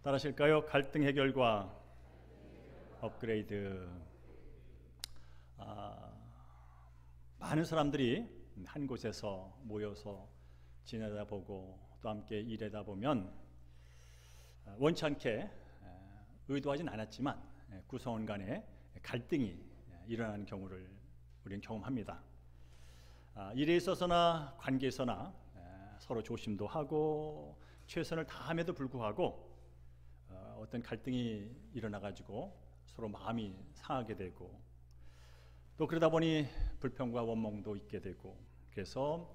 따라하실까요? 갈등 해결과 업그레이드. 많은 사람들이 한 곳에서 모여서 지내다 보고 또 함께 일하다 보면 원치 않게 의도하진 않았지만 구성원 간에 갈등이 일어나는 경우를 우리는 경험합니다. 일에 있어서나 관계에 있어서나 서로 조심도 하고 최선을 다함에도 불구하고 어떤 갈등이 일어나가지고 서로 마음이 상하게 되고 또 그러다 보니 불평과 원망도 있게 되고 그래서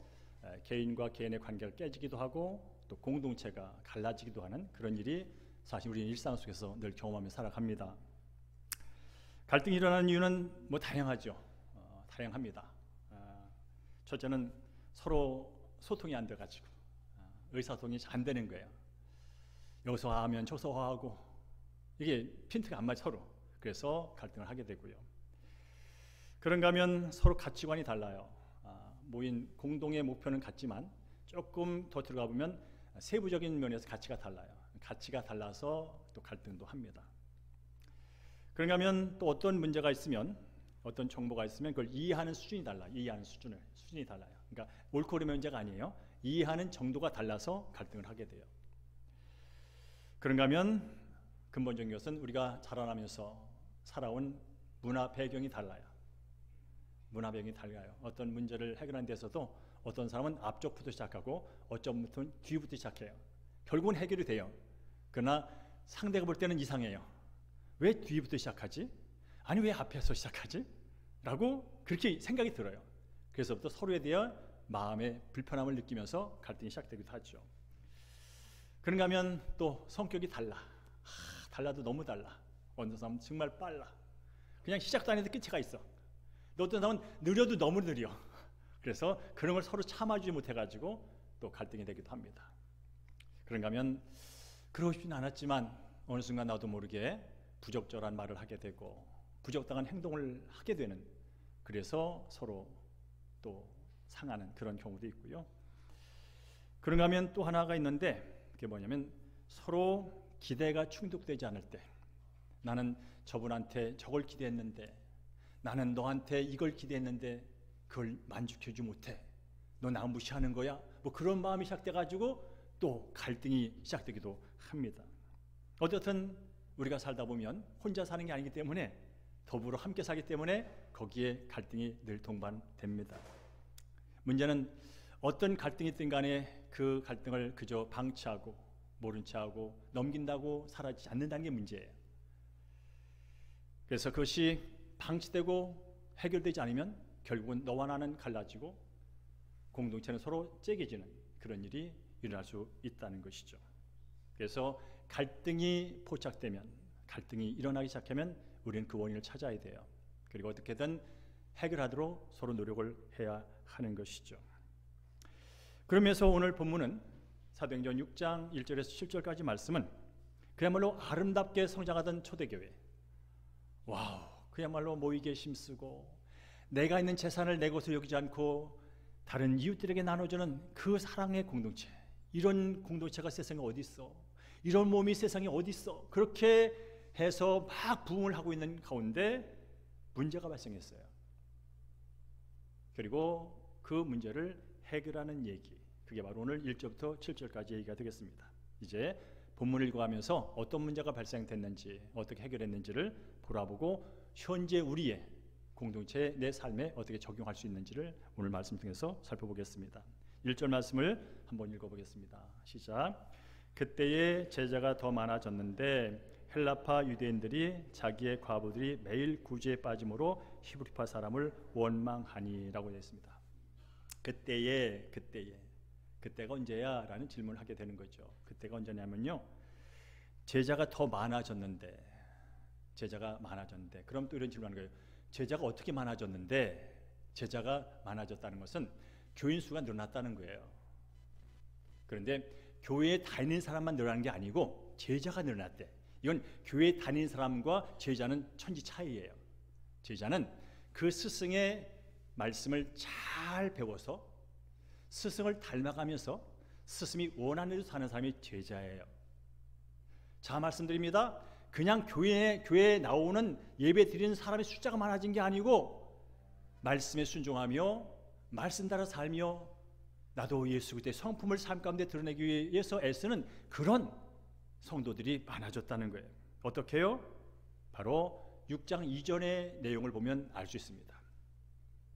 개인과 개인의 관계가 깨지기도 하고 또 공동체가 갈라지기도 하는 그런 일이 사실 우리 일상 속에서 늘 경험하며 살아갑니다. 갈등이 일어나는 이유는 다양하죠. 다양합니다. 첫째는 서로 소통이 안 돼가지고 의사소통이 안 되는 거예요. 여기서 하면 저기서 하고 이게 핀트가 안 맞아 서로. 그래서 갈등을 하게 되고요. 그런가 하면 서로 가치관이 달라요. 모인 공동의 목표는 같지만 조금 더 들어가 보면 세부적인 면에서 가치가 달라요. 가치가 달라서 또 갈등도 합니다. 그런가 하면 또 어떤 문제가 있으면 어떤 정보가 있으면 그걸 이해하는 수준이 달라요. 이해하는 수준이 달라요. 그러니까 옳고 그름의 문제가 아니에요. 이해하는 정도가 달라서 갈등을 하게 돼요. 그런가 하면 근본적인 것은 우리가 자라나면서 살아온 문화 배경이 달라요. 문화 배경이 달라요. 어떤 문제를 해결하는 데서도 어떤 사람은 앞쪽부터 시작하고 어떤 분은 뒤부터 시작해요. 결국은 해결이 돼요. 그러나 상대가 볼 때는 이상해요. 왜 뒤부터 시작하지? 아니 왜 앞에서 시작하지? 라고 그렇게 생각이 들어요. 그래서부터 서로에 대한 마음의 불편함을 느끼면서 갈등이 시작되기도 하죠. 그런가 하면 또 성격이 달라도 너무 달라. 어떤 사람은 정말 빨라. 그냥 시작도 안 했는데 끝이 있어. 어떤 사람은 느려도 너무 느려. 그래서 그런 걸 서로 참아주지 못해가지고 또 갈등이 되기도 합니다. 그런가 하면 그러고 싶지는 않았지만 어느 순간 나도 모르게 부적절한 말을 하게 되고 부적당한 행동을 하게 되는, 그래서 서로 또 상하는 그런 경우도 있고요. 그런가 하면 또 하나가 있는데 그게 뭐냐면 서로 기대가 충족되지 않을 때, 나는 저분한테 저걸 기대했는데 나는 너한테 이걸 기대했는데 그걸 만족해주지 못해. 너 나 무시하는 거야? 그런 마음이 시작돼가지고 또 갈등이 시작되기도 합니다. 어쨌든 우리가 살다 보면 혼자 사는 게 아니기 때문에 더불어 함께 살기 때문에 거기에 갈등이 늘 동반됩니다. 문제는 어떤 갈등이 있든 간에 그 갈등을 그저 방치하고 모른 체하고 넘긴다고 사라지지 않는다는 게 문제예요. 그래서 그것이 방치되고 해결되지 않으면 결국은 너와 나는 갈라지고 공동체는 서로 째개지는 그런 일이 일어날 수 있다는 것이죠. 그래서 갈등이 포착되면, 갈등이 일어나기 시작하면 우리는 그 원인을 찾아야 돼요. 그리고 어떻게든 해결하도록 서로 노력을 해야 하는 것이죠. 그러면서 오늘 본문은 사도행전 6장 1절에서 7절까지 말씀은 그야말로 아름답게 성장하던 초대교회, 그야말로 모이게 힘쓰고 내가 있는 재산을 내 것으로 여기지 않고 다른 이웃들에게 나눠주는 그 사랑의 공동체, 이런 공동체가 세상에 어디 있어? 이런 몸이 세상에 어디 있어? 그렇게 해서 막 부흥을 하고 있는 가운데 문제가 발생했어요. 그리고 그 문제를 해결하는 얘기, 그게 바로 오늘 1절부터 7절까지 얘기가 되겠습니다. 이제 본문을 읽어가면서 어떤 문제가 발생됐는지, 어떻게 해결했는지를 돌아보고 현재 우리의 공동체의 내 삶에 어떻게 적용할 수 있는지를 오늘 말씀 통해서 살펴보겠습니다. 1절 말씀을 한번 읽어보겠습니다. 시작. 그때에 제자가 더 많아졌는데 헬라파 유대인들이 자기의 과부들이 매일 구제에 빠짐으로 히브리파 사람을 원망하니라고 되어 있습니다. 그때가 언제야? 라는 질문을 하게 되는 거죠. 그때가 언제냐면요, 제자가 더 많아졌는데 그럼 또 이런 질문을 하는 거예요. 제자가 어떻게 많아졌는데? 제자가 많아졌다는 것은 교인 수가 늘어났다는 거예요. 그런데 교회에 다니는 사람만 늘어난 게 아니고 제자가 늘어났대. 이건 교회에 다니는 사람과 제자는 천지 차이예요. 제자는 그 스승의 말씀을 잘 배워서 스승을 닮아가면서 스승이 원하는 대로 사는 사람이 제자예요. 자, 말씀드립니다. 그냥 교회에 나오는 예배 드리는 사람의 숫자가 많아진 게 아니고 말씀에 순종하며 말씀 따라 살며 나도 예수 그리스도의 성품을 삶 가운데 드러내기 위해서 애쓰는 그런 성도들이 많아졌다는 거예요. 어떻게 해요? 바로 6장 이전의 내용을 보면 알 수 있습니다.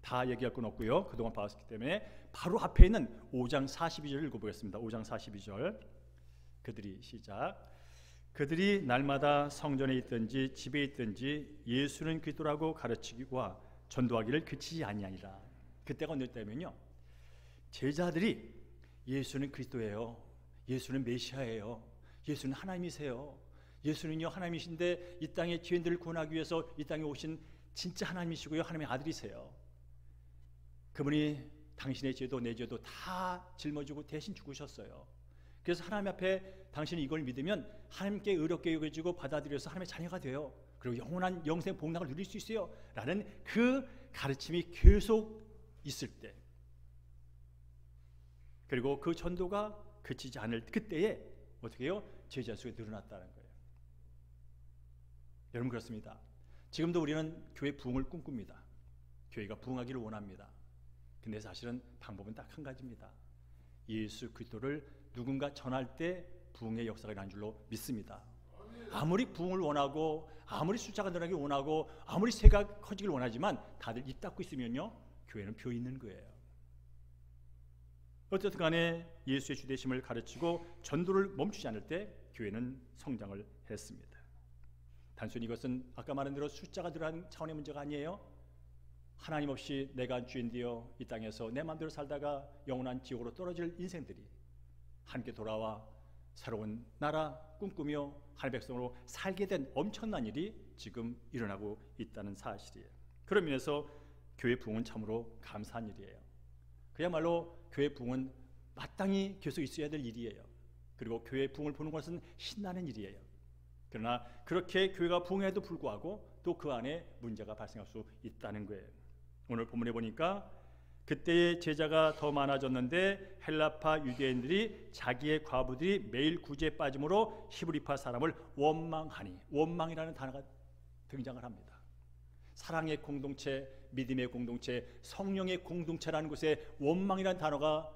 다 얘기할 건 없고요. 그동안 봤기 때문에 바로 앞에 있는 5장 42절 읽어보겠습니다. 5장 42절 그들이 날마다 성전에 있든지 집에 있든지 예수는 그리스도라고 가르치기와 전도하기를 그치지 아니하니라. 그때가 언제 때면요, 제자들이 예수는 그리스도예요, 예수는 메시아예요, 예수는 하나님이세요, 예수는요 하나님이신데 이 땅의 죄인들을 구원하기 위해서 이 땅에 오신 진짜 하나님이시고요, 하나님의 아들이세요. 그분이 당신의 죄도 내 죄도 다 짊어지고 대신 죽으셨어요. 그래서 하나님 앞에 당신이 이걸 믿으면 하나님께 의롭게 여겨지고 받아들여서 하나님의 자녀가 돼요. 그리고 영원한 영생 복락을 누릴 수 있어요 라는 그 가르침이 계속 있을 때, 그리고 그 전도가 그치지 않을 그때에 어떻게 해요? 제자 수가 늘어났다는 거예요. 여러분, 그렇습니다. 지금도 우리는 교회 부흥을 꿈꿉니다. 교회가 부흥하기를 원합니다. 근데 사실은 방법은 딱 한 가지입니다. 예수 그리스도를 누군가 전할 때 부흥의 역사가 일어난 줄로 믿습니다. 아무리 부흥을 원하고 아무리 숫자가 늘어나길 원하고 아무리 세가 커지길 원하지만 다들 입 닫고 있으면요, 교회는 비어 있는 거예요. 어쨌든 간에 예수의 주되심을 가르치고 전도를 멈추지 않을 때 교회는 성장을 했습니다. 단순히 이것은 아까 말한 대로 숫자가 늘어난 차원의 문제가 아니에요. 하나님 없이 내가 주인되어 이 땅에서 내 마음대로 살다가 영원한 지옥으로 떨어질 인생들이 함께 돌아와 새로운 나라 꿈꾸며 하나님의 백성으로 살게 된 엄청난 일이 지금 일어나고 있다는 사실이에요. 그런 면에서 교회 부흥은 참으로 감사한 일이에요. 그야말로 교회 부흥은 마땅히 계속 있어야 될 일이에요. 그리고 교회 부흥을 보는 것은 신나는 일이에요. 그러나 그렇게 교회가 부흥에도 불구하고 또 그 안에 문제가 발생할 수 있다는 거예요. 오늘 본문에 보니까 그때의 제자가 더 많아졌는데 헬라파 유대인들이 자기의 과부들이 매일 구제에 빠짐으로 히브리파 사람을 원망하니, 원망이라는 단어가 등장을 합니다. 사랑의 공동체, 믿음의 공동체, 성령의 공동체라는 곳에 원망이라는 단어가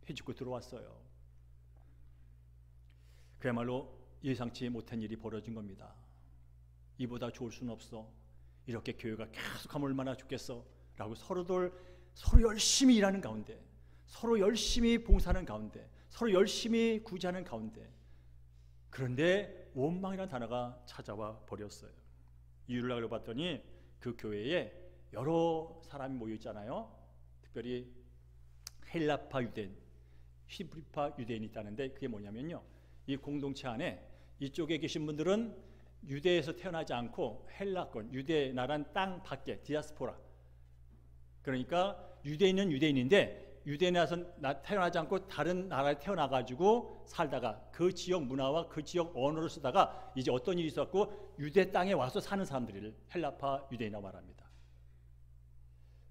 해집고 들어왔어요. 그야말로 예상치 못한 일이 벌어진 겁니다. 이보다 좋을 수는 없어, 이렇게 교회가 계속하면 얼마나 좋겠어 라고 서로 열심히 일하는 가운데, 서로 열심히 봉사하는 가운데, 서로 열심히 구제하는 가운데, 그런데 원망이라는 단어가 찾아와 버렸어요. 이유를 알아봤더니 그 교회에 여러 사람이 모여 있잖아요. 특별히 헬라파 유대인, 히브리파 유대인이 있다는데 그게 뭐냐면요, 이 공동체 안에 이쪽에 계신 분들은 유대에서 태어나지 않고 헬라권, 유대 나라는 땅 밖에 디아스포라, 그러니까 유대인은 유대인인데 유대인에서 태어나지 않고 다른 나라에 태어나가지고 살다가 그 지역 문화와 그 지역 언어를 쓰다가 이제 어떤 일이 있었고 유대 땅에 와서 사는 사람들을 헬라파 유대인이라고 말합니다.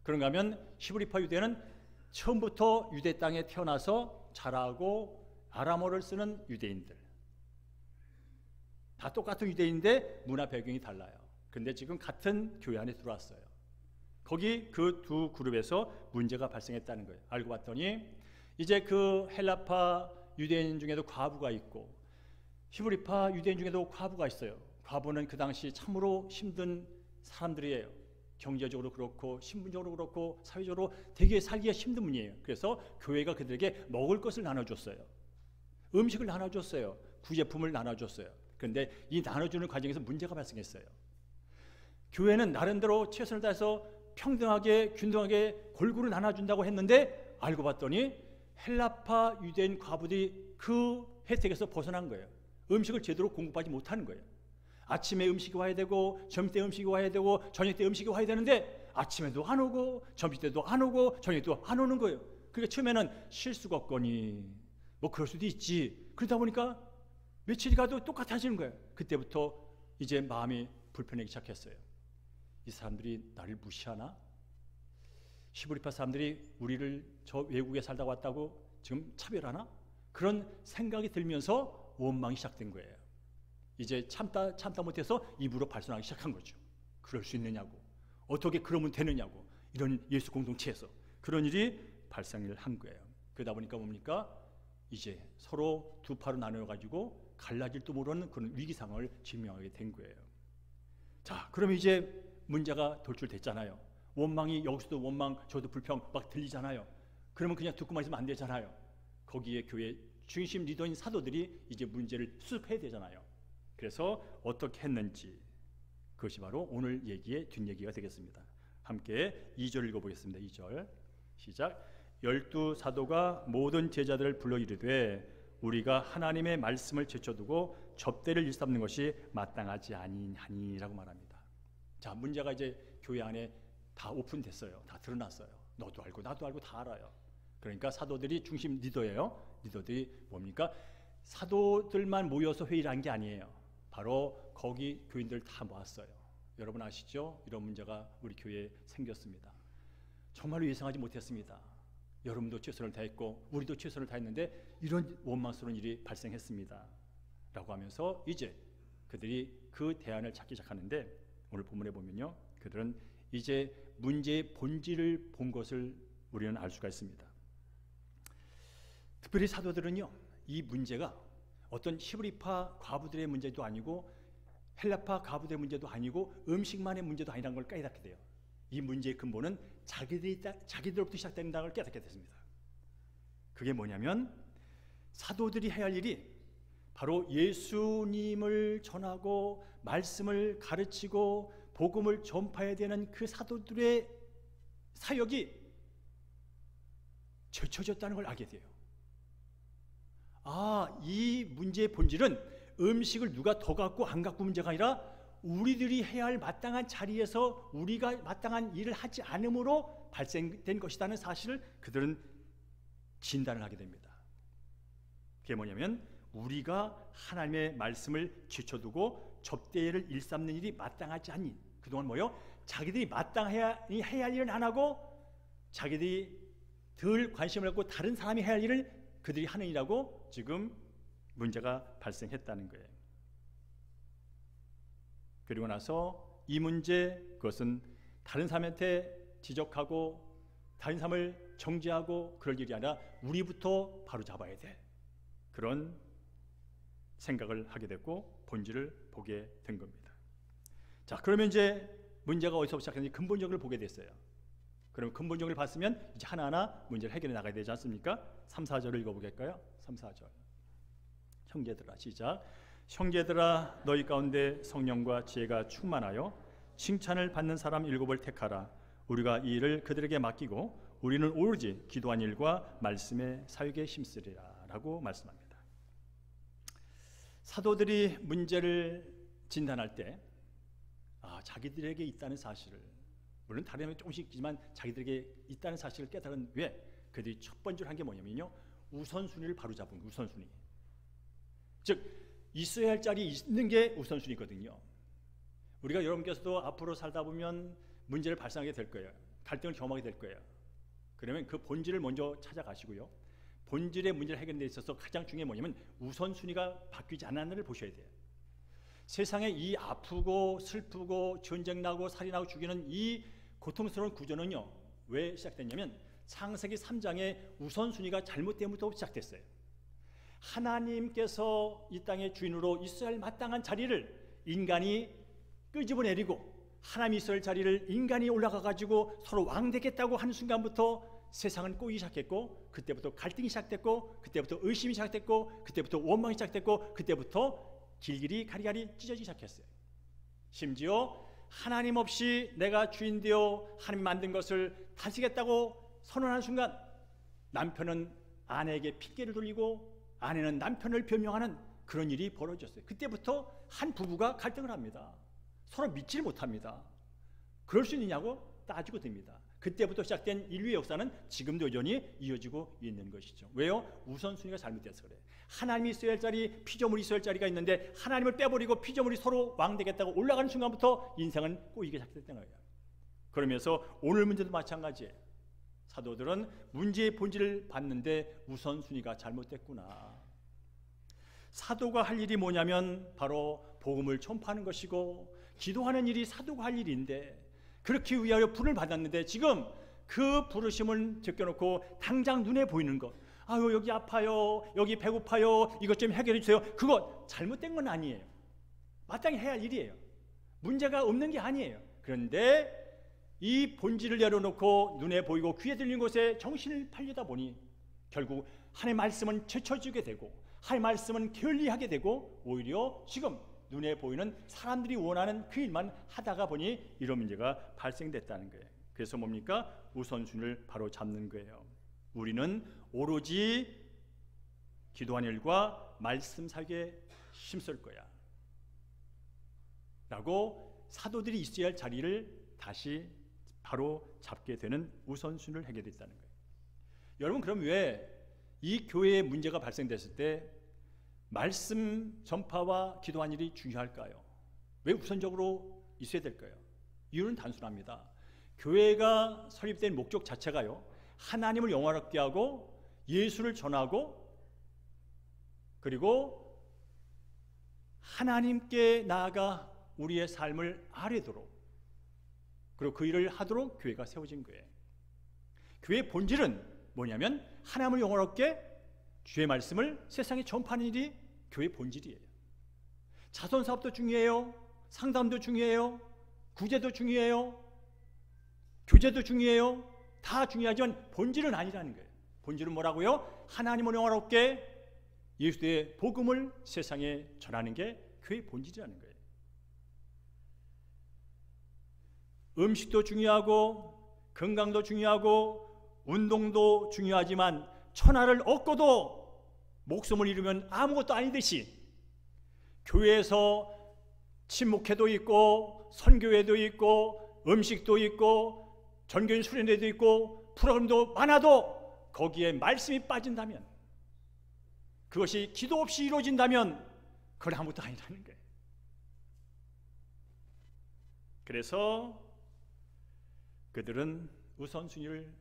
그런가 하면 히브리파 유대인은 처음부터 유대 땅에 태어나서 자라고 아람어를 쓰는 유대인들, 다 똑같은 유대인인데 문화 배경이 달라요. 그런데 지금 같은 교회 안에 들어왔어요. 거기 그 두 그룹에서 문제가 발생했다는 거예요. 알고 봤더니 이제 그 헬라파 유대인 중에도 과부가 있고 히브리파 유대인 중에도 과부가 있어요. 과부는 그 당시 참으로 힘든 사람들이에요. 경제적으로 그렇고 신분적으로 그렇고 사회적으로 되게 살기가 힘든 분이에요. 그래서 교회가 그들에게 먹을 것을 나눠줬어요. 음식을 나눠줬어요. 구제품을 나눠줬어요. 그런데 이 나눠주는 과정에서 문제가 발생했어요. 교회는 나름대로 최선을 다해서 평등하게 균등하게 골고루 나눠준다고 했는데 알고 봤더니 헬라파 유대인 과부들이 그 혜택에서 벗어난 거예요. 음식을 제대로 공급하지 못하는 거예요. 아침에 음식이 와야 되고 점심 때 음식이 와야 되고 저녁 때 음식이 와야 되는데 아침에도 안 오고 점심 때도 안 오고 저녁 때도 안 오는 거예요. 그러니까 처음에는 실수가 없거니 뭐 그럴 수도 있지. 그러다 보니까 며칠이 가도 똑같아지는 거예요. 그때부터 이제 마음이 불편하기 시작했어요. 이 사람들이 나를 무시하나? 히브리파 사람들이 우리를 저 외국에 살다 왔다고 지금 차별하나? 그런 생각이 들면서 벌써 원망이 시작된 거예요. 이제 참다 못해서 입으로 발설하기 시작한 거죠. 그럴 수 있느냐고, 어떻게 그러면 되느냐고, 이런 예수 공동체에서 그런 일이 발생을 한 거예요. 그러다 보니까 뭡니까? 이제 서로 두 파로 나누어가지고 갈라질도 모르는 그런 위기 상황을 직면하게 된 거예요. 자, 그럼 이제 문제가 돌출됐잖아요. 원망이 여기서도 원망, 저도 불평 막 들리잖아요. 그러면 그냥 듣고만 있으면 안 되잖아요. 거기에 교회 중심 리더인 사도들이 이제 문제를 수습해야 되잖아요. 그래서 어떻게 했는지, 그것이 바로 오늘 얘기의 뒷얘기가 되겠습니다. 함께 2절 읽어보겠습니다. 2절 시작. 12사도가 모든 제자들을 불러 이르되 우리가 하나님의 말씀을 제쳐두고 접대를 일삼는 것이 마땅하지 아니하니라고 말합니다. 자, 문제가 이제 교회 안에 다 오픈됐어요. 다 드러났어요. 너도 알고 나도 알고 다 알아요. 그러니까 사도들이 중심 리더예요. 리더들이 뭡니까? 사도들만 모여서 회의를 한 게 아니에요. 바로 거기 교인들 다 모았어요. 여러분 아시죠? 이런 문제가 우리 교회에 생겼습니다. 정말로 예상하지 못했습니다. 여러분도 최선을 다했고 우리도 최선을 다했는데 이런 원망스러운 일이 발생했습니다 라고 하면서 이제 그들이 그 대안을 찾기 시작하는데, 오늘 본문에 보면요, 그들은 이제 문제의 본질을 본 것을 우리는 알 수가 있습니다. 특별히 사도들은요, 이 문제가 어떤 히브리파 과부들의 문제도 아니고 헬라파 과부들의 문제도 아니고 음식만의 문제도 아니라는 걸 깨닫게 돼요. 이 문제의 근본은 자기들로부터 시작된다는 걸 깨닫게 됐습니다. 그게 뭐냐면 사도들이 해야 할 일이 바로 예수님을 전하고 말씀을 가르치고 복음을 전파해야 되는 그 사도들의 사역이 제쳐졌다는 걸 알게 돼요. 아, 이 문제의 본질은 음식을 누가 더 갖고 안 갖고 문제가 아니라 우리들이 해야 할 마땅한 자리에서 우리가 마땅한 일을 하지 않음으로 발생된 것이라는 사실을 그들은 진단을 하게 됩니다. 그게 뭐냐면 우리가 하나님의 말씀을 지켜두고 접대를 일삼는 일이 마땅하지 않니. 그동안 뭐요? 자기들이 마땅해야 할 일은 안 하고 자기들이 덜 관심을 갖고 다른 사람이 해야 할 일을 그들이 하는 일이라고 지금 문제가 발생했다는 거예요. 그리고 나서 이 문제, 그것은 다른 사람한테 지적하고 다른 사람을 정죄하고 그럴 일이 아니라 우리부터 바로 잡아야 돼, 그런 생각을 하게 됐고 본질을 보게 된 겁니다. 자, 그러면 이제 문제가 어디서 시작했는지 근본적으로 보게 됐어요. 그럼 근본적으로 봤으면 이제 하나하나 문제를 해결해 나가야 되지 않습니까? 3, 4절을 읽어보겠까요? 3, 4절 형제들아 시작. 형제들아 너희 가운데 성령과 지혜가 충만하여 칭찬을 받는 사람 7을 택하라. 우리가 이 일을 그들에게 맡기고 우리는 오로지 기도한 일과 말씀의 사역에 힘쓰리라 라고 말씀합니다. 사도들이 문제를 진단할 때 자기들에게 있다는 사실을, 물론 다른 사람이 조금씩 있지만 자기들에게 있다는 사실을 깨달은 후에 그들이 첫 번째로 한 게 뭐냐면요, 우선순위를 바로잡은 거예요. 우선순위. 즉 있어야 할 자리 있는 게 우선순위거든요. 우리가 여러분께서도 앞으로 살다 보면 문제를 발생하게 될 거예요. 갈등을 경험하게 될 거예요. 그러면 그 본질을 먼저 찾아가시고요, 본질의 문제를 해결하는 데 있어서 가장 중요한 게 뭐냐면 우선순위가 바뀌지 않았는지를 보셔야 돼요. 세상에 이 아프고 슬프고 전쟁나고 살인하고 죽이는 이 고통스러운 구조는요, 왜 시작됐냐면 창세기 3장의 우선순위가 잘못됨부터 시작됐어요. 하나님께서 이 땅의 주인으로 있어야 할 마땅한 자리를 인간이 끄집어내리고 하나님이 있어야 할 자리를 인간이 올라가가지고 서로 왕되겠다고 하는 순간부터 세상은 꼬이기 시작했고, 그때부터 갈등이 시작됐고, 그때부터 의심이 시작됐고, 그때부터 원망이 시작됐고, 그때부터 길길이 가리가리 찢어지기 시작했어요. 심지어 하나님 없이 내가 주인되어 하나님 만든 것을 다스리겠다고 선언하는 순간 남편은 아내에게 핑계를 돌리고 아내는 남편을 변명하는 그런 일이 벌어졌어요. 그때부터 한 부부가 갈등을 합니다. 서로 믿지를 못합니다. 그럴 수 있느냐고 따지고 됩니다. 그때부터 시작된 인류의 역사는 지금도 여전히 이어지고 있는 것이죠. 왜요? 우선순위가 잘못돼서 그래요. 하나님이 있어야 할 자리, 피조물이 있어야 할 자리가 있는데 하나님을 빼버리고 피조물이 서로 왕되겠다고 올라가는 순간부터 인생은 꼬이기 시작됐던 거예요. 그러면서 오늘 문제도 마찬가지예요. 사도들은 문제의 본질을 봤는데 우선순위가 잘못됐구나. 사도가 할 일이 뭐냐면 바로 복음을 전파하는 것이고 기도하는 일이 사도가 할 일인데, 그렇게 위하여 부름을 받았는데 지금 그 부르심을 제껴놓고 당장 눈에 보이는 것, 아유 여기 아파요, 여기 배고파요, 이것 좀 해결해 주세요, 그거 잘못된 건 아니에요. 마땅히 해야 할 일이에요. 문제가 없는 게 아니에요. 그런데 이 본질을 내려놓고 눈에 보이고 귀에 들리는 곳에 정신을 팔리다 보니 결국 하나님의 말씀은 제쳐지게 되고 하나님의 말씀은 게을리하게 되고 오히려 지금 눈에 보이는 사람들이 원하는 그 일만 하다가 보니 이런 문제가 발생됐다는 거예요. 그래서 뭡니까? 우선순위를 바로 잡는 거예요. 우리는 오로지 기도하는 일과 말씀 사역에 힘쓸 거야 라고 사도들이 있어야 할 자리를 다시 바로 잡게 되는 우선순위를 하게 됐다는 거예요. 여러분, 그럼 왜 이 교회에 문제가 발생됐을 때 말씀 전파와 기도하는 일이 중요할까요? 왜 우선적으로 있어야 될까요? 이유는 단순합니다. 교회가 설립된 목적 자체가요, 하나님을 영화롭게 하고 예수를 전하고 그리고 하나님께 나아가 우리의 삶을 아뢰도록, 그리고 그 일을 하도록 교회가 세워진 거예요. 교회의 본질은 뭐냐면 하나님을 영화롭게 주의 말씀을 세상에 전파하는 일이 교회의 본질이에요. 자선사업도 중요해요, 상담도 중요해요, 구제도 중요해요, 교제도 중요해요. 다 중요하지만 본질은 아니라는 거예요. 본질은 뭐라고요? 하나님을 영화롭게 예수의 복음을 세상에 전하는 게 교회의 본질이라는 거예요. 음식도 중요하고 건강도 중요하고 운동도 중요하지만 천하를 얻고도 목숨을 잃으면 아무것도 아니듯이 교회에서 친목회도 있고 선교회도 있고 음식도 있고 전교인 수련회도 있고 프로그램도 많아도 거기에 말씀이 빠진다면, 그것이 기도 없이 이루어진다면 그건 아무것도 아니라는 거예요. 그래서 그들은 우선순위를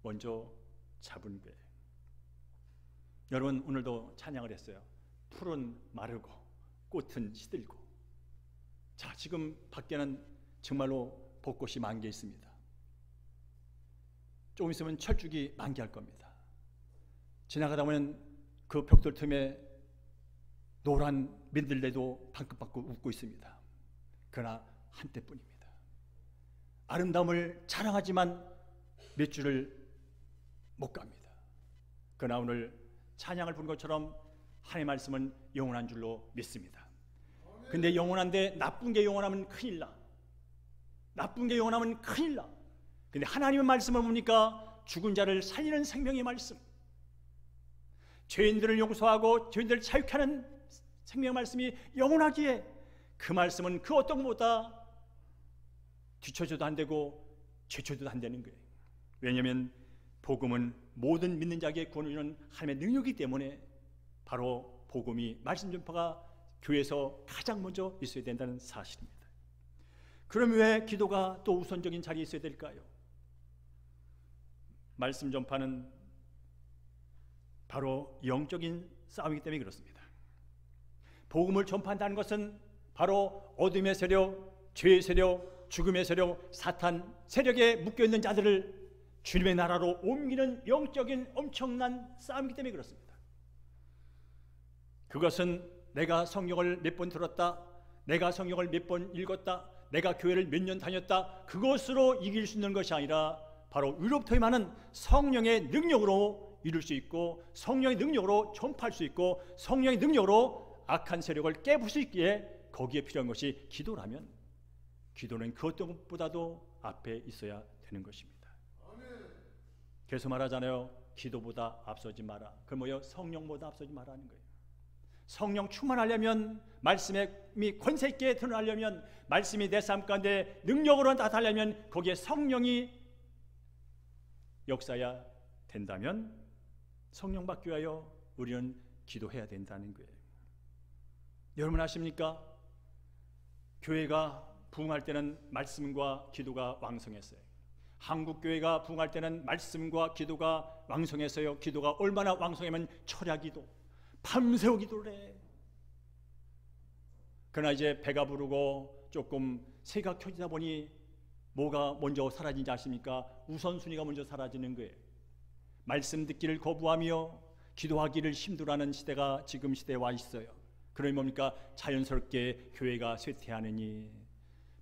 먼저 잡은 거예요. 여러분, 오늘도 찬양을 했어요. 풀은 마르고 꽃은 시들고. 자, 지금 밖에는 정말로 벚꽃이 만개 있습니다. 조금 있으면 철쭉이 만개할 겁니다. 지나가다 보면 그 벽돌 틈에 노란 민들레도 방긋방긋 웃고 있습니다. 그러나 한때뿐입니다. 아름다움을 자랑하지만 몇 줄을 못 갑니다. 그러나 오늘 찬양을 부른 것처럼 하나님의 말씀은 영원한 줄로 믿습니다. 근데 영원한데 나쁜 게 영원하면 큰일 나. 나쁜 게 영원하면 큰일 나. 근데 하나님의 말씀을 보니까 죽은 자를 살리는 생명의 말씀, 죄인들을 용서하고 죄인들을 자유케 하는 생명의 말씀이 영원하기에 그 말씀은 그 어떤 것보다 뒤쳐져도 안 되고 죄쳐져도 안 되는 거예요. 왜냐하면 복음은 모든 믿는 자에게 구원을 주는 하나님의 능력이기 때문에 바로 복음이, 말씀 전파가 교회에서 가장 먼저 있어야 된다는 사실입니다. 그럼 왜 기도가 또 우선적인 자리에 있어야 될까요? 말씀 전파는 바로 영적인 싸움이기 때문에 그렇습니다. 복음을 전파한다는 것은 바로 어둠의 세력, 죄의 세력, 죽음의 세력, 사탄 세력에 묶여있는 자들을 주님의 나라로 옮기는 영적인 엄청난 싸움이기 때문에 그렇습니다. 그것은 내가 성경을 몇 번 들었다, 내가 성경을 몇 번 읽었다, 내가 교회를 몇 년 다녔다, 그것으로 이길 수 있는 것이 아니라 바로 위로부터 임하는 성령의 능력으로 이룰 수 있고, 성령의 능력으로 전파할 수 있고, 성령의 능력으로 악한 세력을 깨부술 수 있기에 거기에 필요한 것이 기도라면, 기도는 그 어떤 것보다도 앞에 있어야 되는 것입니다. 그래서 말하잖아요. 기도보다 앞서지 마라. 그 뭐예요? 성령보다 앞서지 마라는 거예요. 성령 충만하려면, 말씀이 권세 있게 드러나려면, 말씀이 내 삶 가운데 능력으로 나타나려면 거기에 성령이 역사해야 된다면 성령 받기 위하여 우리는 기도해야 된다는 거예요. 여러분 아십니까? 교회가 부흥할 때는 말씀과 기도가 왕성했어요. 한국 교회가 부흥할 때는 말씀과 기도가 왕성했어요. 기도가 얼마나 왕성하면 철야기도, 밤새워 기도를 해. 그러나 이제 배가 부르고 조금 새가 켜지다 보니 뭐가 먼저 사라지는지 아십니까? 우선순위가 먼저 사라지는 거예요. 말씀 듣기를 거부하며 기도하기를 힘들어하는 시대가 지금 시대에 와 있어요. 그러니 뭡니까? 자연스럽게 교회가 쇠퇴하느니,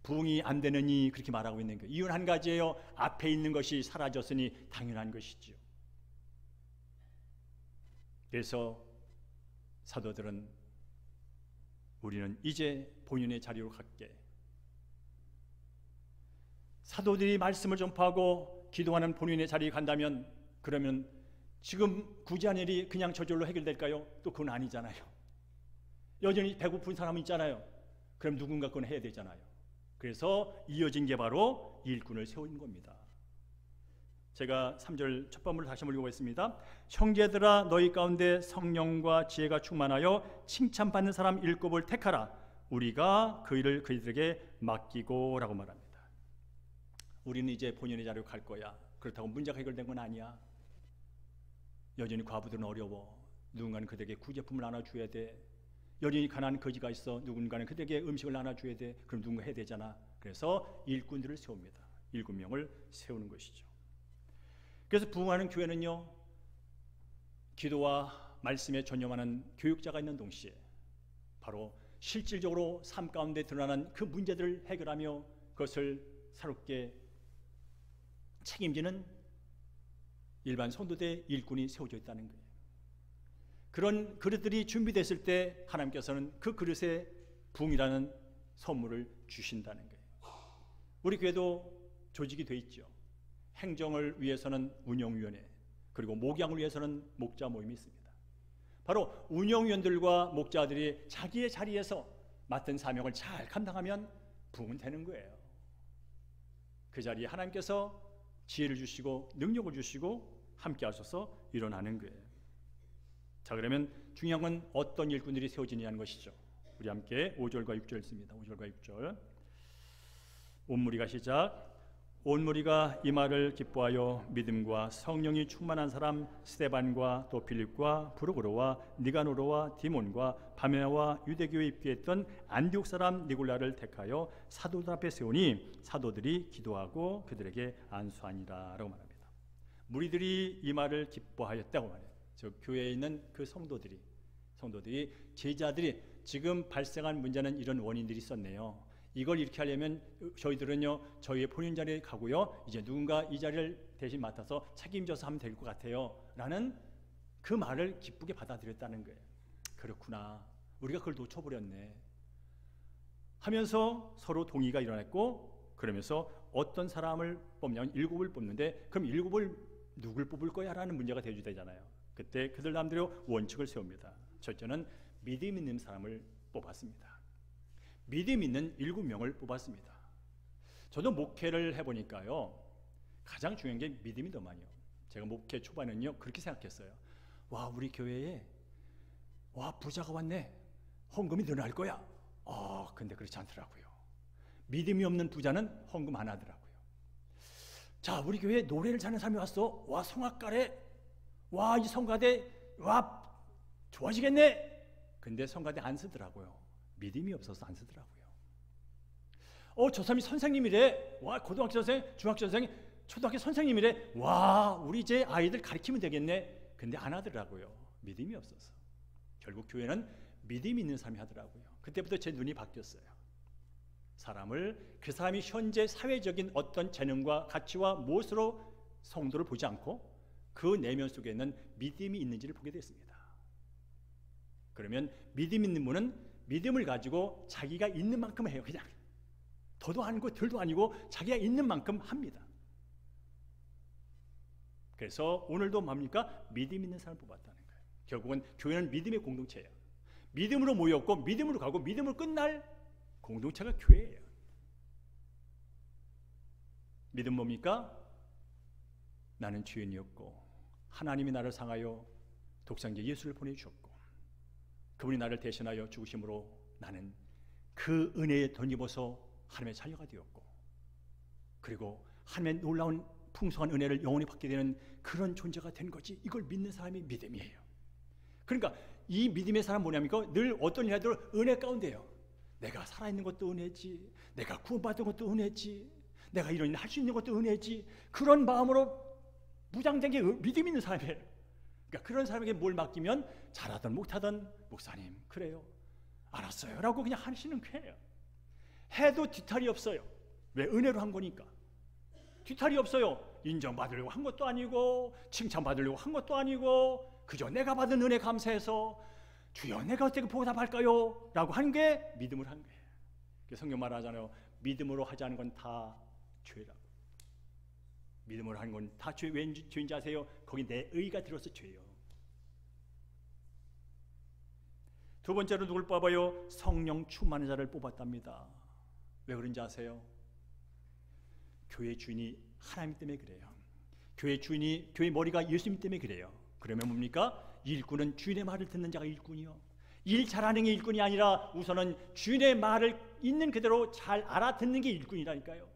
부흥이 안 되느니 그렇게 말하고 있는 거예요. 이유는 한 가지예요. 앞에 있는 것이 사라졌으니 당연한 것이죠. 그래서 사도들은 우리는 이제 본인의 자리로 갈게. 사도들이 말씀을 전파하고 기도하는 본인의 자리에 간다면, 그러면 지금 구제한 일이 그냥 저절로 해결될까요? 또 그건 아니잖아요. 여전히 배고픈 사람이 있잖아요. 그럼 누군가 그건 해야 되잖아요. 그래서 이어진 게 바로 일꾼을 세우는 겁니다. 제가 3절 첫 번문을 다시 한번 읽어보겠습니다. 형제들아, 너희 가운데 성령과 지혜가 충만하여 칭찬받는 사람 7을 택하라. 우리가 그 일을 그들에게 맡기고 라고 말합니다. 우리는 이제 본연의 자리로 갈 거야. 그렇다고 문제가 해결된 건 아니야. 여전히 과부들은 어려워. 누군가는 그들에게 구제품을 나눠줘야 돼. 여전히 가난한 거지가 있어. 누군가는 그들에게 음식을 나눠줘야 돼. 그럼 누군가 해야 되잖아. 그래서 일꾼들을 세웁니다. 7명을 세우는 것이죠. 그래서 부흥하는 교회는요, 기도와 말씀에 전념하는 교육자가 있는 동시에 바로 실질적으로 삶 가운데 드러나는 그 문제들을 해결하며 그것을 사롭게 책임지는 일반 성도대 일꾼이 세워져 있다는 거예요. 그런 그릇들이 준비됐을 때 하나님께서는 그 그릇에 부흥이라는 선물을 주신다는 거예요. 우리 교회도 조직이 돼 있죠. 행정을 위해서는 운영위원회, 그리고 목양을 위해서는 목자 모임이 있습니다. 바로 운영위원들과 목자들이 자기의 자리에서 맡은 사명을 잘 감당하면 부흥은 되는 거예요. 그 자리에 하나님께서 지혜를 주시고 능력을 주시고 함께 하셔서 일어나는 거예요. 자, 그러면 중요한 건 어떤 일꾼들이 세워지냐는 것이죠. 우리 함께 5절과 6절 읽습니다. 5절과 6절. 온 무리가 시작. 온 무리가 이 말을 기뻐하여 믿음과 성령이 충만한 사람 스데반과 또 빌립과 브루고로와 니가노로와 디몬과 바메나와 유대교에 입교했던 안디옥 사람 니골라를 택하여 사도들 앞에 세우니 사도들이 기도하고 그들에게 안수하니라 라고 말합니다. 무리들이 이 말을 기뻐하였다고 말해요. 저 교회에 있는 그 성도들이 제자들이 지금 발생한 문제는 이런 원인들이 있었네요. 이걸 이렇게 하려면 저희들은요, 저희의 본인 자리에 가고요, 이제 누군가 이 자리를 대신 맡아서 책임져서 하면 될 것 같아요 라는 그 말을 기쁘게 받아들였다는 거예요. 그렇구나, 우리가 그걸 놓쳐버렸네 하면서 서로 동의가 일어났고, 그러면서 어떤 사람을 뽑냐면 7을 뽑는데, 그럼 7을 누굴 뽑을 거야 라는 문제가 대주되잖아요. 그때 그들 나름대로 원칙을 세웁니다. 첫째는 믿음 있는 사람을 뽑았습니다. 믿음 있는 7명을 뽑았습니다. 저도 목회를 해보니까요, 가장 중요한 게 믿음이더만요. 제가 목회 초반에는요 그렇게 생각했어요. 와, 우리 교회에 부자가 왔네, 헌금이 늘어날 거야. 근데 그렇지 않더라고요. 믿음이 없는 부자는 헌금 안 하더라고요. 자, 우리 교회에 노래를 잘하는 사람이 왔어. 와, 성악가래. 와, 이 성가대 좋아지겠네. 근데 성가대 안 쓰더라고요. 믿음이 없어서 안 쓰더라고요. 저 사람이 선생님이래. 와, 고등학교 선생, 중학교 선생, 초등학교 선생님이래. 와, 우리 이제 아이들 가르치면 되겠네. 근데 안 하더라고요. 믿음이 없어서. 결국 교회는 믿음이 있는 사람이 하더라고요. 그때부터 제 눈이 바뀌었어요. 그 사람이 현재 사회적인 어떤 재능과 가치와 무엇으로 성도를 보지 않고 그 내면 속에 있는 믿음이 있는지를 보게 됐습니다. 그러면 믿음 있는 분은 믿음을 가지고 자기가 있는 만큼 해요. 그냥 더도 아니고 덜도 아니고 자기가 있는 만큼 합니다. 그래서 오늘도 뭡니까? 믿음 있는 사람을 뽑았다는 거예요. 결국은 교회는 믿음의 공동체예요. 믿음으로 모였고 믿음으로 가고 믿음으로 끝날 공동체가 교회예요. 믿음 뭡니까? 나는 죄인이었고 하나님이 나를 상하여 독생자 예수를 보내주셨고 그분이 나를 대신하여 죽으심으로 나는 그 은혜에 덧입어서 하나님의 자녀가 되었고, 그리고 하나님의 놀라운 풍성한 은혜를 영원히 받게 되는 그런 존재가 된 거지. 이걸 믿는 사람이 믿음이에요. 그러니까 이 믿음의 사람 뭐냐니까 늘 어떤 일 해도 은혜 가운데요. 내가 살아있는 것도 은혜지, 내가 구원받은 것도 은혜지, 내가 이런 일 할 수 있는 것도 은혜지, 그런 마음으로 무장된 게 믿음 있는 사람이에요. 그러니까 그런 사람에게 뭘 맡기면 잘하든 못하든 목사님 그래요, 알았어요 라고 그냥 하시는 거예요. 해도 뒤탈이 없어요. 왜? 은혜로 한 거니까. 뒤탈이 없어요. 인정받으려고 한 것도 아니고 칭찬받으려고 한 것도 아니고 그저 내가 받은 은혜 감사해서 주여 내가 어떻게 보답할까요? 라고 하는 게 믿음을 한 거예요. 성경 말하잖아요. 믿음으로 하지 않은 건 다 죄라고. 믿음으로 하는 건 다 죄. 왜 죄인지 아세요? 거기 내 의가 들어서 죄예요. 두 번째로 누굴 뽑아요? 성령 충만한 자를 뽑았답니다. 왜 그런지 아세요? 교회 주인이 하나님 때문에 그래요. 교회 주인이, 교회 머리가 예수님 때문에 그래요. 그러면 뭡니까? 일꾼은 주인의 말을 듣는 자가 일꾼이요. 일 잘하는 게 일꾼이 아니라 우선은 주인의 말을 있는 그대로 잘 알아듣는 게 일꾼이라니까요.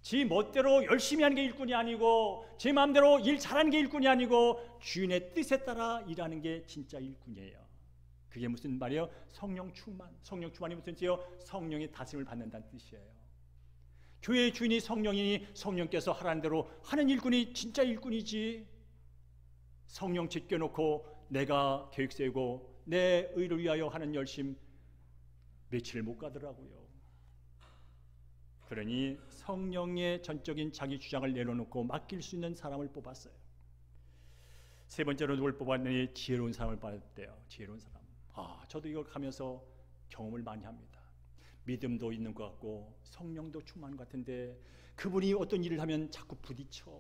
지 멋대로 열심히 하는 게 일꾼이 아니고 제 마음대로 일 잘하는 게 일꾼이 아니고 주인의 뜻에 따라 일하는 게 진짜 일꾼이에요. 그게 무슨 말이에요? 성령 충만. 성령 충만이 무슨 뜻이에요? 성령의 다스림을 받는다는 뜻이에요. 교회의 주인이 성령이니 성령께서 하라는 대로 하는 일꾼이 진짜 일꾼이지. 성령 제껴놓고 내가 계획 세우고 내 의를 위하여 하는 열심 며칠 못 가더라고요. 그러니 성령의 전적인 자기 주장을 내려놓고 맡길 수 있는 사람을 뽑았어요. 세 번째로 누굴 뽑았느니 지혜로운 사람을 뽑았대요. 지혜로운 사람. 저도 이걸 하면서 경험을 많이 합니다. 믿음도 있는 것 같고 성령도 충만한 것 같은데 그분이 어떤 일을 하면 자꾸 부딪혀.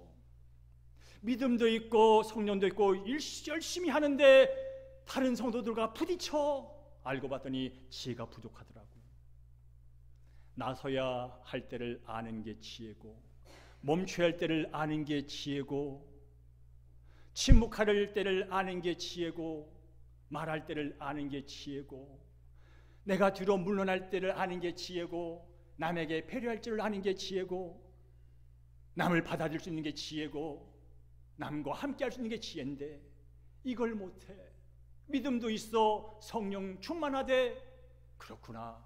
믿음도 있고 성령도 있고 열심히 하는데 다른 성도들과 부딪혀. 알고 봤더니 지혜가 부족하더라고요. 나서야 할 때를 아는 게 지혜고, 멈춰야 할 때를 아는 게 지혜고, 침묵할 때를 아는 게 지혜고, 말할 때를 아는 게 지혜고, 내가 뒤로 물러날 때를 아는 게 지혜고, 남에게 배려할 줄을 아는 게 지혜고, 남을 받아들일 수 있는 게 지혜고, 남과 함께 할 수 있는 게 지혜인데 이걸 못해. 믿음도 있어, 성령 충만하되 그렇구나.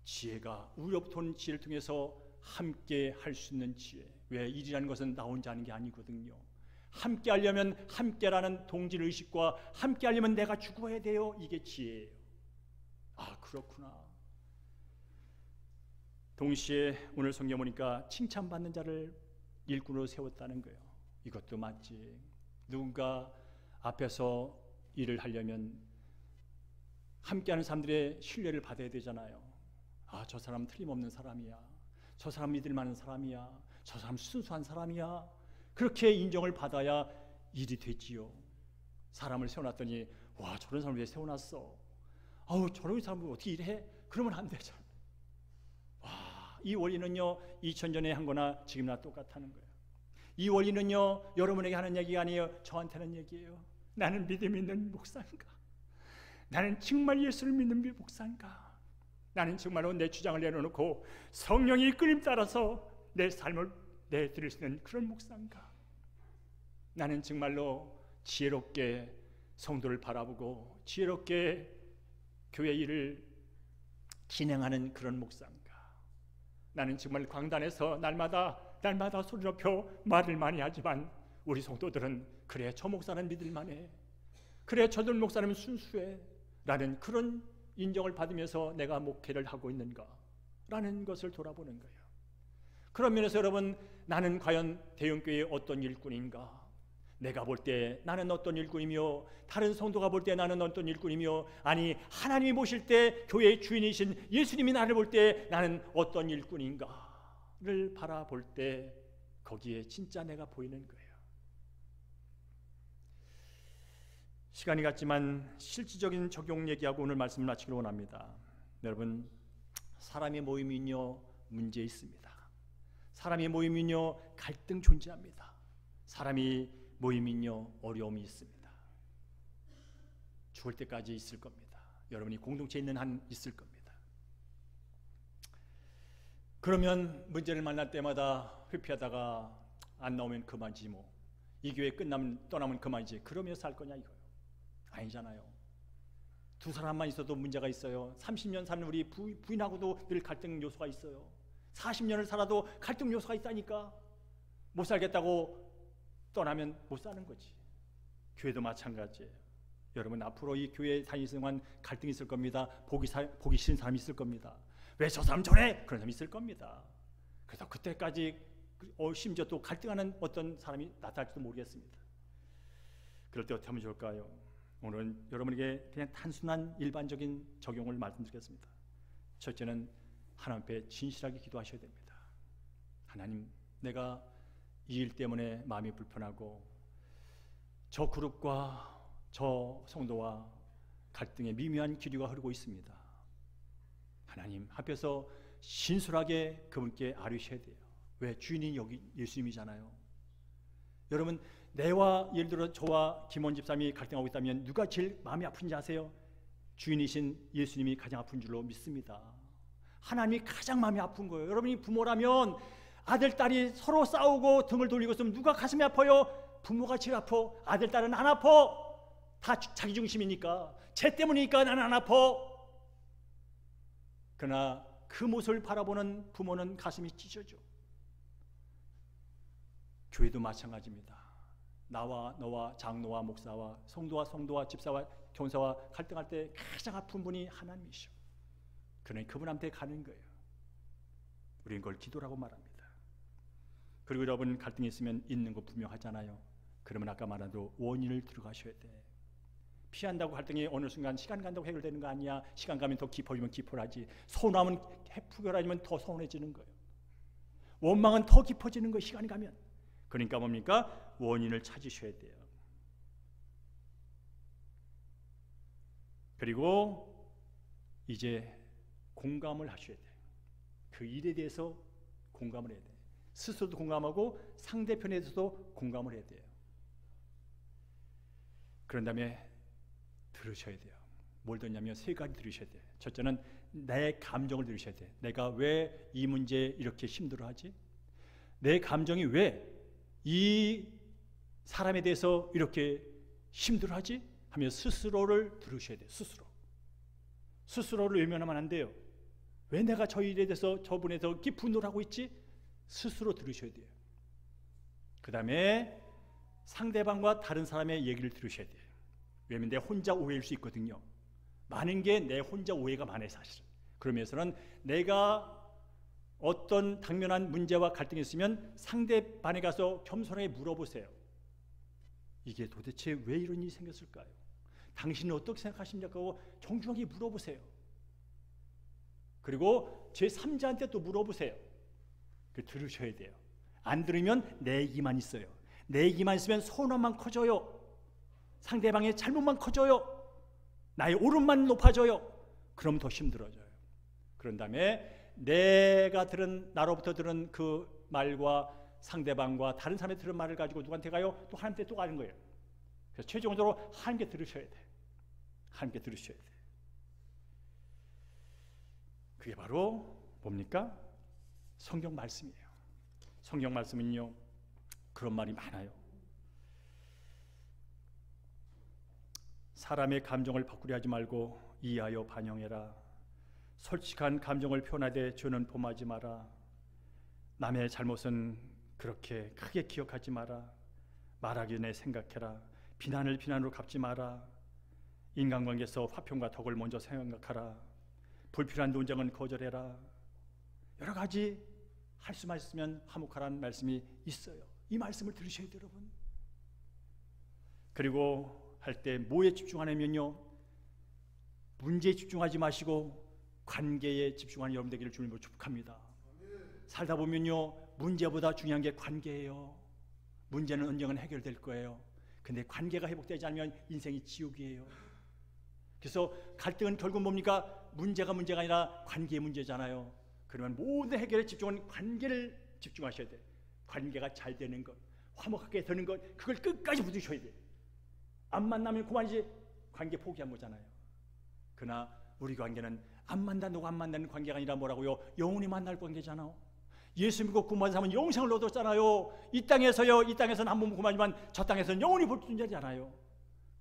지혜가 우리로부터 온 지혜를 통해서 함께 할 수 있는 지혜. 왜? 일이라는 것은 나 혼자 하는 게 아니거든요. 함께 하려면 함께라는 동질 의식과 함께 하려면 내가 죽어야 돼요. 이게 지혜예요. 그렇구나. 동시에 오늘 성경 보니까 칭찬받는 자를 일꾼으로 세웠다는 거예요. 이것도 맞지. 누군가 앞에서 일을 하려면 함께하는 사람들의 신뢰를 받아야 되잖아요. 저 사람 틀림없는 사람이야. 저 사람 믿을 만한 사람이야. 저 사람 순수한 사람이야. 그렇게 인정을 받아야 일이 되지요. 사람을 세워놨더니 와, 저런 사람을 왜 세워놨어? 저런 사람을 어떻게 일해? 그러면 안 되잖아. 이 원리는요 2000년에 한 거나 지금이나 똑같다는 거예요. 이 원리는요 여러분에게 하는 얘기가 아니에요. 저한테는 얘기예요. 나는 믿음 있는 목사인가? 나는 정말 예수를 믿는 목사인가? 나는 정말로 내 주장을 내려놓고 성령의 이끌림 따라서 내 삶을 내드릴 수 있는 그런 목사인가? 나는 정말로 지혜롭게 성도를 바라보고 지혜롭게 교회 일을 진행하는 그런 목사인가? 나는 정말 광단에서 날마다 소리 높여 말을 많이 하지만 우리 성도들은 그래 저 목사는 믿을만해, 그래 저들 목사는 순수해 라는 그런 인정을 받으면서 내가 목회를 하고 있는가 라는 것을 돌아보는 거예요. 그런 면에서 여러분, 나는 과연 대형교회의 어떤 일꾼인가? 내가 볼 때 나는 어떤 일꾼이며 다른 성도가 볼 때 나는 어떤 일꾼이며, 아니 하나님이 보실 때 교회의 주인이신 예수님이 나를 볼 때 나는 어떤 일꾼인가를 바라볼 때 거기에 진짜 내가 보이는 거예요. 시간이 갔지만 실질적인 적용 얘기하고 오늘 말씀을 마치기로 원합니다. 여러분, 사람의 모임은요 문제 있습니다. 사람의 모임은요 갈등 존재합니다. 사람이 모임은요 어려움이 있습니다. 죽을 때까지 있을 겁니다. 여러분이 공동체에 있는 한 있을 겁니다. 그러면 문제를 만날 때마다 회피하다가 안 나오면 그만이지 뭐, 이 교회 끝나면 떠나면 그만이지 그러면서 살 거냐 이거예요. 아니잖아요. 두 사람만 있어도 문제가 있어요. 30년 사는 우리 부인하고도 늘 갈등 요소가 있어요. 40년을 살아도 갈등 요소가 있다니까. 못 살겠다고 떠나면 못 사는 거지. 교회도 마찬가지예요. 여러분 앞으로 이 교회 다니는 동안 갈등이 있을 겁니다. 보기 싫은 사람이 있을 겁니다. 왜 저 사람 저래? 그런 사람이 있을 겁니다. 그래서 그때까지 심지어 또 갈등하는 어떤 사람이 나타날지도 모르겠습니다. 그럴 때 어떻게 하면 좋을까요? 오늘은 여러분에게 그냥 단순한 일반적인 적용을 말씀드리겠습니다. 첫째는 하나님 앞에 진실하게 기도하셔야 됩니다. 하나님, 내가 이 일 때문에 마음이 불편하고 저 그룹과 저 성도와 갈등의 미묘한 기류가 흐르고 있습니다. 하나님 앞에서 신실하게 그분께 아뢰셔야 돼요. 왜? 주인이 여기 예수님이잖아요. 여러분, 내와 예를 들어 저와 김원 집사님이 갈등하고 있다면 누가 제일 마음이 아픈지 아세요? 주인이신 예수님이 가장 아픈 줄로 믿습니다. 하나님이 가장 마음이 아픈 거예요. 여러분이 부모라면 아들, 딸이 서로 싸우고 등을 돌리고 있으면 누가 가슴이 아파요? 부모가 제일 아파. 아들, 딸은 안 아파. 다 자기 중심이니까. 쟤 때문이니까 나는 안 아파. 그러나 그 모습을 바라보는 부모는 가슴이 찢어져. 교회도 마찬가지입니다. 나와 너와 장로와 목사와 성도와 집사와 교사와 갈등할 때 가장 아픈 분이 하나님이셔. 그러니 그분한테 가는 거예요. 우리는 그걸 기도라고 말합니다. 그리고 여러분 갈등이 있으면 있는 거 분명하잖아요. 그러면 아까 말한 대로 원인을 들어가셔야 돼. 피한다고 갈등이 어느 순간 시간 간다고 해결되는 거 아니야. 시간 가면 더 깊어지면 깊어라지. 서운하면 해결하면 더 서운해지는 거예요. 원망은 더 깊어지는 거예요. 시간이 가면. 그러니까 뭡니까? 원인을 찾으셔야 돼요. 그리고 이제 공감을 하셔야 돼요. 그 일에 대해서 공감을 해야 돼요. 스스로도 공감하고 상대편에 대해서도 공감을 해야 돼요. 그런 다음에 들으셔야 돼요. 뭘 듣냐면 세 가지 들으셔야 돼요. 첫째는 내 감정을 들으셔야 돼요. 내가 왜 이 문제에 이렇게 힘들어하지? 내 감정이 왜 이 사람에 대해서 이렇게 힘들어하지? 하며 스스로를 들으셔야 돼요. 스스로를 외면하면 안 돼요. 왜 내가 저 일에 대해서 저분에 대해서 깊은 분노를 하고 있지? 스스로 들으셔야 돼요. 그 다음에 상대방과 다른 사람의 얘기를 들으셔야 돼요. 왜냐하면 내 혼자 오해일 수 있거든요. 많은 게 내 혼자 오해가 많아요, 사실은. 그러면서는 내가 어떤 당면한 문제와 갈등이 있으면 상대방에 가서 겸손하게 물어보세요. 이게 도대체 왜 이런 일이 생겼을까요? 당신은 어떻게 생각하십니까? 정중하게 물어보세요. 그리고 제3자한테 또 물어보세요. 들으셔야 돼요. 안 들으면 내 얘기만 있어요. 내 얘기만 있으면 서운함만 커져요. 상대방의 잘못만 커져요. 나의 옳음만 높아져요. 그럼 더 힘들어져요. 그런 다음에 내가 나로부터 들은 그 말과 상대방과 다른 사람이 들은 말을 가지고 누구한테 가요? 또 하나님께 또 가는 거예요. 그래서 최종적으로 하나님께 들으셔야 돼요. 하나님께 들으셔야 돼요. 그게 바로 뭡니까? 성경 말씀이에요. 성경 말씀은요, 그런 말이 많아요. 사람의 감정을 바꾸려 하지 말고 이해하여 반영해라. 솔직한 감정을 표현하되 죄는 범하지 마라. 남의 잘못은 그렇게 크게 기억하지 마라. 말하기 전에 생각해라. 비난을 비난으로 갚지 마라. 인간관계에서 화평과 덕을 먼저 생각하라. 불필요한 논쟁은 거절해라. 여러 가지 할 수만 있으면 화목하라는 말씀이 있어요. 이 말씀을 들으셔야 돼요, 여러분. 그리고 할 때 뭐에 집중하냐면요, 문제에 집중하지 마시고 관계에 집중하는 여러분 되기를 주님으로 축복합니다. 살다 보면요, 문제보다 중요한 게 관계예요. 문제는 언젠간 해결될 거예요. 근데 관계가 회복되지 않으면 인생이 지옥이에요. 그래서 갈등은 결국 뭡니까? 문제가 아니라 관계의 문제잖아요. 그러면 모든 해결에 집중은 관계를 집중하셔야 돼요. 관계가 잘 되는 것, 화목하게 되는 것, 그걸 끝까지 붙이셔야 돼요. 안 만나면 그만이지, 관계 포기한 거잖아요. 그러나 우리 관계는 안 만나고 안 만나는 관계가 아니라 뭐라고요? 영원히 만날 관계잖아요. 예수 믿고 구원받은 사람은 영생을 얻었잖아요. 이 땅에서는 한 번 구원하지만 저 땅에서는 영원히 볼 존재잖아요.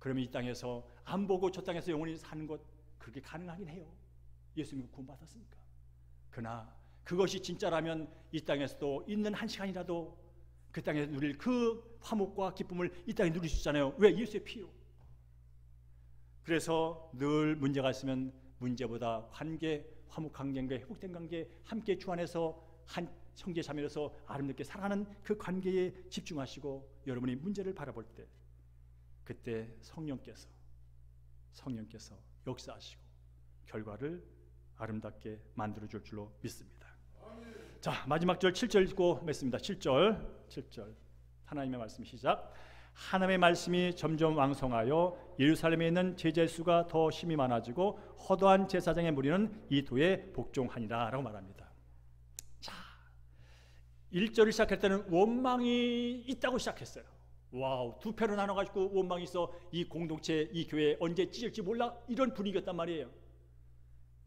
그러면 이 땅에서 안 보고 저 땅에서 영원히 사는 것 그렇게 가능하긴 해요. 예수 믿고 구원받았으니까. 그러나 그것이 진짜라면 이 땅에서도 있는 한 시간이라도 그 땅에서 누릴 그 화목과 기쁨을 이 땅에 누릴 수 있잖아요. 왜? 예수의 피요. 그래서 늘 문제가 있으면 문제보다 관계, 화목 관계, 회복된 관계, 함께 주 안에서 한 형제 자매로서 아름답게 살아가는 그 관계에 집중하시고 여러분이 문제를 바라볼 때 그때 성령께서 역사하시고 결과를 아름답게 만들어줄 줄로 믿습니다. 자, 마지막 절 7절 읽고 맺습니다. 7절 하나님의 말씀 시작. 하나님의 말씀이 점점 왕성하여 예루살렘에 있는 제자의 수가 더 힘이 많아지고 허다한 제사장의 무리는 이 도에 복종하니라 라고 말합니다. 자, 1절을 시작할 때는 원망이 있다고 시작했어요. 와우, 두 패로 나눠가지고 원망이 있어. 이 공동체, 이 교회 언제 찢을지 몰라, 이런 분위기였단 말이에요.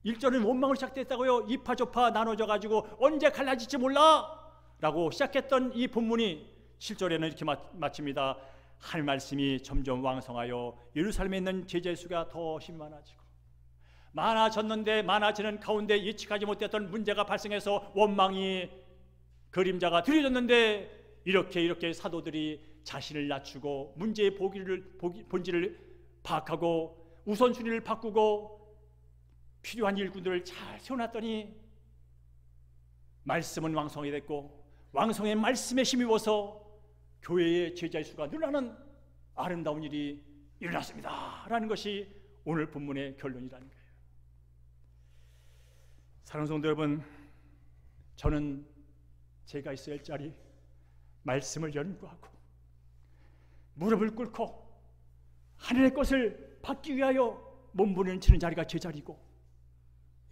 1절은 원망을 시작했다고요. 이파저파 나눠져가지고 언제 갈라질지 몰라 라고 시작했던 이 본문이 7절에는 이렇게 마칩니다. 하나님 말씀이 점점 왕성하여 예루살렘에 있는 제자의 수가 더 힘이 많아지고, 많아졌는데 많아지는 가운데 예측하지 못했던 문제가 발생해서 원망이 그림자가 드려졌는데 이렇게 사도들이 자신을 낮추고 문제의 본질을 파악하고 우선순위를 바꾸고 필요한 일꾼들을 잘 세워놨더니 말씀은 왕성이 됐고 왕성의 말씀에 힘입어서 교회의 제자의 수가 늘어나는 아름다운 일이 일어났습니다 라는 것이 오늘 본문의 결론이라는 거예요. 사랑하는 성도 여러분, 저는 제가 있어야 할 자리, 말씀을 연구하고 무릎을 꿇고 하늘의 것을 받기 위하여 몸부림치는 자리가 제 자리고,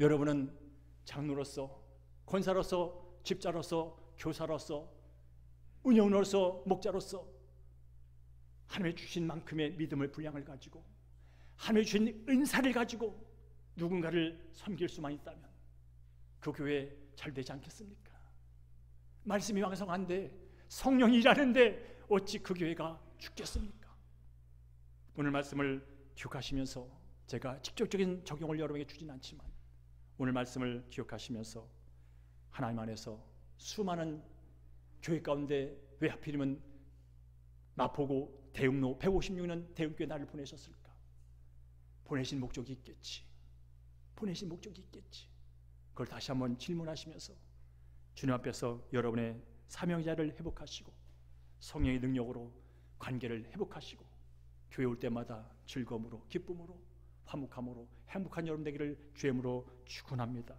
여러분은 장로로서, 권사로서, 집자로서, 교사로서, 운영로서, 목자로서 하나님의 주신 만큼의 믿음을 분량을 가지고 하나님의 주신 은사를 가지고 누군가를 섬길 수만 있다면 그 교회 잘 되지 않겠습니까? 말씀이 왕성한데 성령이 일하는데 어찌 그 교회가 죽겠습니까? 오늘 말씀을 기억하시면서, 제가 직접적인 적용을 여러분에게 주진 않지만 오늘 말씀을 기억하시면서 하나님 안에서 수많은 교회 가운데 왜 하필이면 마포구 대흥로 156년 대흥교회 나를 보내셨을까? 보내신 목적이 있겠지. 그걸 다시 한번 질문하시면서 주님 앞에서 여러분의 사명자를 회복하시고 성령의 능력으로 관계를 회복하시고 교회 올 때마다 즐거움으로, 기쁨으로, 화목함으로 행복한 여러분 되기를 주의 이름으로 축원합니다.